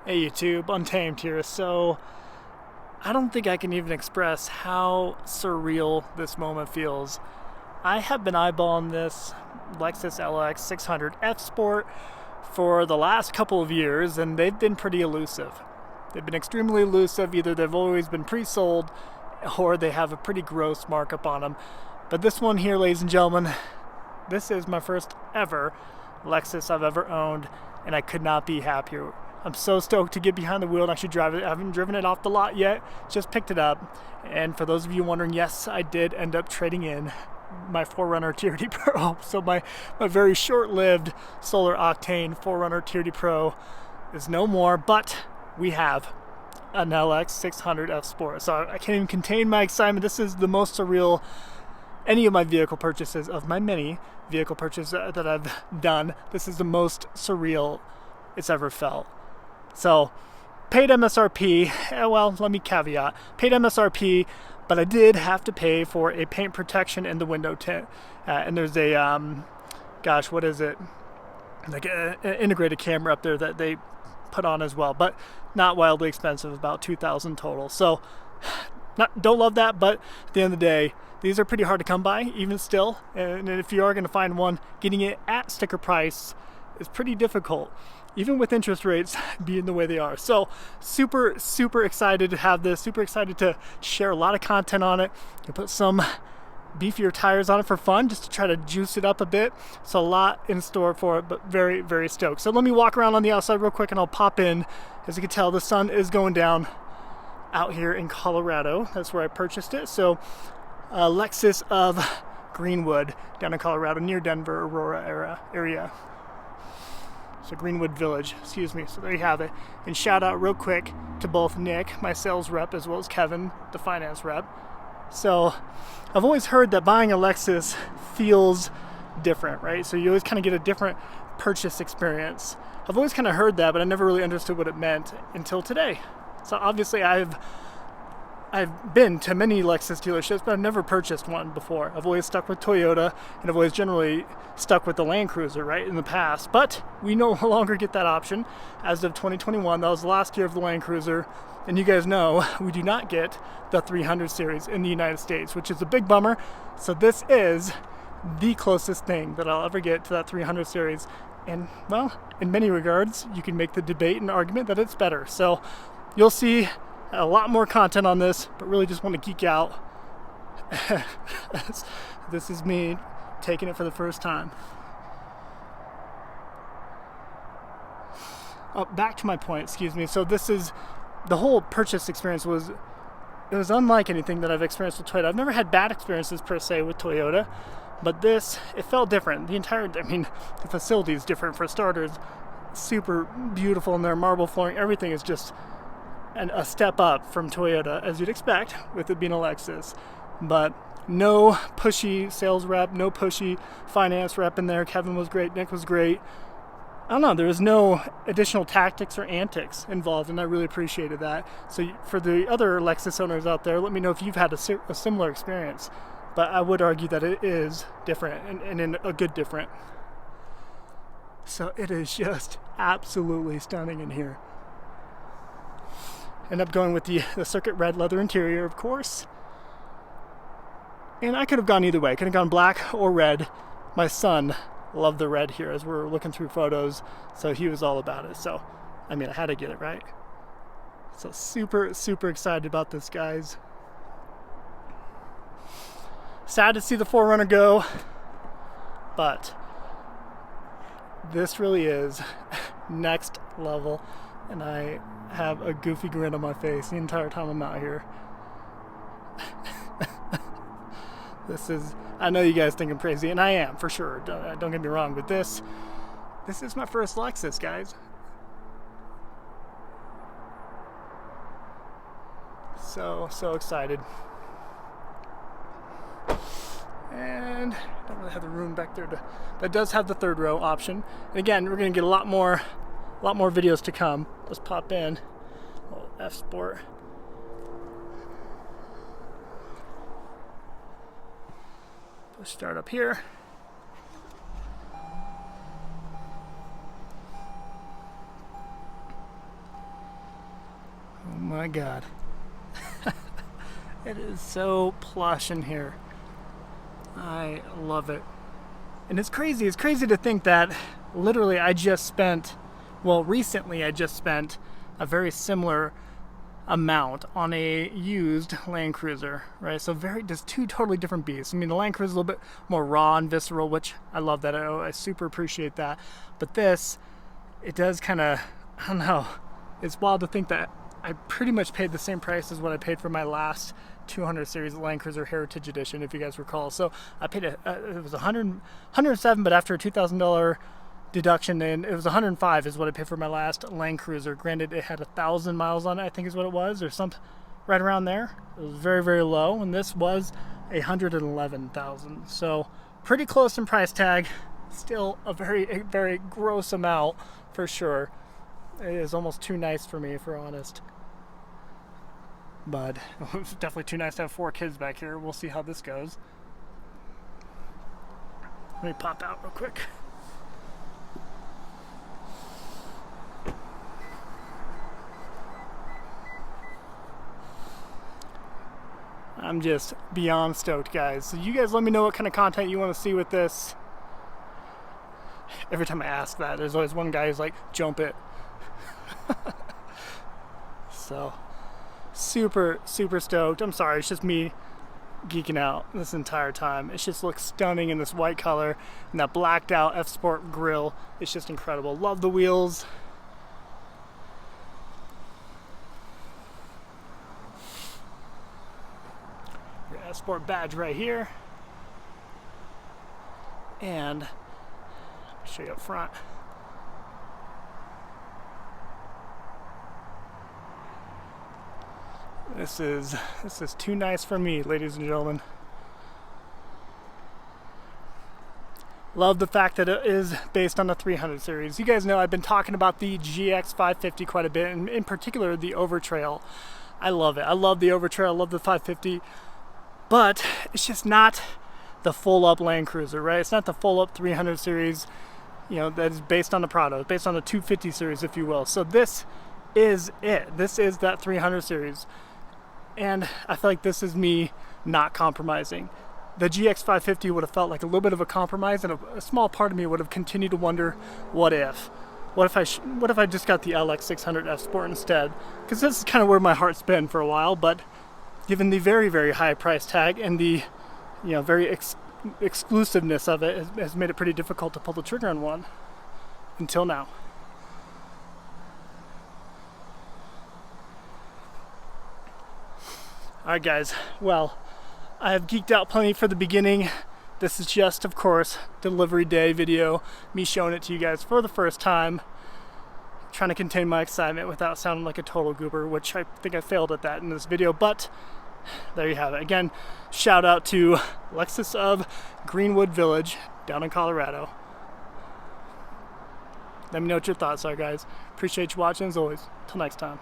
Hey YouTube, Untamed here. So I don't think I can even express how surreal this moment feels. I have been eyeballing this Lexus LX600 F Sport for the last couple of years, and they've been pretty elusive. They've been extremely elusive. Either they've always been pre-sold or they have a pretty gross markup on them. But this one here, ladies and gentlemen, this is my first ever Lexus I've ever owned, and I could not be happier. I'm so stoked to get behind the wheel and actually drive it. I haven't driven it off the lot yet, just picked it up. And for those of you wondering, yes, I did end up trading in my 4Runner TRD Pro. So my very short-lived solar octane 4Runner TRD Pro is no more, but we have an LX600 F Sport. So I can't even contain my excitement. This is the most surreal any of my vehicle purchases, of my many vehicle purchases that I've done. This is the most surreal it's ever felt. So, paid MSRP, well, let me caveat, paid MSRP, but I did have to pay for a paint protection in the window tint. And there's a, gosh, what is it? Like an integrated camera up there that they put on as well, but not wildly expensive, about $2,000 total. So, don't love that, but at the end of the day, these are pretty hard to come by, even still. And if you are going to find one, getting it at sticker price is pretty difficult, even with interest rates being the way they are. So super excited to have this, super excited to share a lot of content on it, and put some beefier tires on it for fun, just to try to juice it up a bit. So a lot in store for it, but very stoked. So let me walk around on the outside real quick and I'll pop in. As you can tell, the sun is going down out here in Colorado. That's where I purchased it. So Lexus of Greenwood down in Colorado, near Denver, Aurora area. So Greenwood Village, excuse me. So there you have it. And shout out real quick to both Nick, my sales rep, as well as Kevin, the finance rep. So I've always heard that buying a Lexus feels different, right? So you always kind of get a different purchase experience. I've always kind of heard that, but I never really understood what it meant until today. So obviously I've been to many Lexus dealerships, but I've never purchased one before. I've always stuck with Toyota, and I've always generally stuck with the Land Cruiser, right, in the past. But we no longer get that option as of 2021. That was the last year of the Land Cruiser. And you guys know we do not get the 300 series in the United States, which is a big bummer. So this is the closest thing that I'll ever get to that 300 series. And, well, in many regards, you can make the debate and argument that it's better. So you'll see a lot more content on this, but really just want to geek out. This is me taking it for the first time. Back to my point, excuse me. So this is, the whole purchase experience was unlike anything that I've experienced with Toyota. I've never had bad experiences per se with Toyota, but this, it felt different. The facility is different for starters. Super beautiful in there, marble flooring, everything is just a step up from Toyota, as you'd expect with it being a Lexus. But no pushy sales rep, no pushy finance rep in there. Kevin was great, Nick was great. I don't know, there was no additional tactics or antics involved, and I really appreciated that. So for the other Lexus owners out there, let me know if you've had a similar experience. But I would argue that it is different, and in a good different. So it is just absolutely stunning in here. End up going with the circuit red leather interior, of course. And I could have gone either way. I could have gone black or red. My son loved the red here as we're looking through photos, so he was all about it. So, I had to get it, right? So super excited about this, guys. Sad to see the 4Runner go, but this really is next level, and I have a goofy grin on my face the entire time I'm out here. This is, I know you guys think I'm crazy, and I am, for sure. Don't get me wrong, but this is my first Lexus, guys. So excited. And don't really have the room back there that does have the third row option. And again, we're gonna get a lot more videos to come. Let's pop in a little F Sport. Let's start up here. my God. It is so plush in here. I love it. And it's crazy to think that literally recently I just spent a very similar amount on a used Land Cruiser, right? So just two totally different beasts. I mean, the Land Cruiser is a little bit more raw and visceral, which I love that. I super appreciate that. But this, it does kind of, I don't know, it's wild to think that I pretty much paid the same price as what I paid for my last 200 series Land Cruiser Heritage Edition, if you guys recall. So I paid it was $107, but after a $2,000 deduction, and it was $105 is what I paid for my last Land Cruiser. Granted, it had 1,000 miles on it, I think is what it was, or something right around there. It was very, very low, and this was 111,000. So pretty close in price tag. Still a very, very gross amount for sure. It is almost too nice for me, if we're honest. But it's definitely too nice to have 4 kids back here. We'll see how this goes. Let me pop out real quick. I'm just beyond stoked, guys. So you guys let me know what kind of content you want to see with this. Every time I ask that, there's always one guy who's like, jump it. So super stoked. I'm sorry, it's just me geeking out this entire time. It just looks stunning in this white color and that blacked out F Sport grille. It's just incredible. Love the wheels. Your F Sport badge right here, and I'll show you up front. This is too nice for me, ladies and gentlemen. Love the fact that it is based on the 300 series. You guys know I've been talking about the GX 550 quite a bit, and in particular the Overtrail. I love it. I love the Overtrail. I love the 550, but it's just not the full up Land Cruiser, right? It's not the full up 300 series, you know, that is based on the Prado. It's based on the 250 series, if you will. So this is it. This is that 300 series. And I feel like this is me not compromising. The GX 550 would have felt like a little bit of a compromise, and a small part of me would have continued to wonder, what if? What if I just got the LX600 F Sport instead? Because this is kind of where my heart's been for a while, but given the very, very high price tag and the, you know, very exclusiveness of it has made it pretty difficult to pull the trigger on one until now. Alright guys, well, I have geeked out plenty for the beginning. This is just, of course, delivery day video, me showing it to you guys for the first time, trying to contain my excitement without sounding like a total goober, which I think I failed at that in this video, but there you have it. Again, shout out to Lexus of Greenwood Village down in Colorado. Let me know what your thoughts are, guys. Appreciate you watching as always. Till next time.